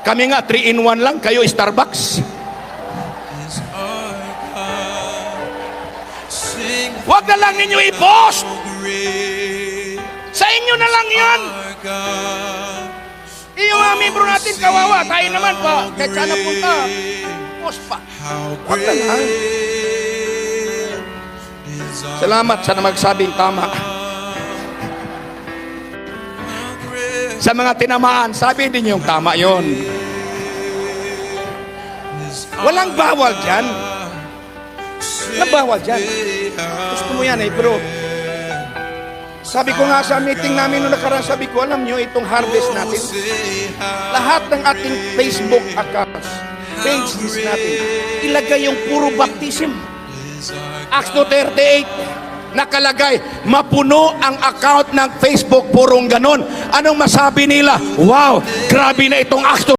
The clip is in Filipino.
Kami nga 3-in-1 lang, kayo Starbucks. Huwag na lang ninyo i-post. Sa inyo na lang yan. Yung mga membro natin kawawa, tayo naman pa, kahit saan punta, post pa. Huwag na lang. Salamat sa magsabing tama. Sa mga tinamaan, sabi din yung tama yon. Walang bawal dyan. Walang bawal dyan. Gusto mo yan eh, bro. Sabi ko nga sa meeting namin noong nakaraan, sabi ko, alam nyo, itong harvest natin, lahat ng ating Facebook accounts, pages natin, ilagay yung puro baptism. Acts 2:38, nakalagay, mapuno ang account ng Facebook, purong ganon. Anong masabi nila? Wow, grabe na itong Acts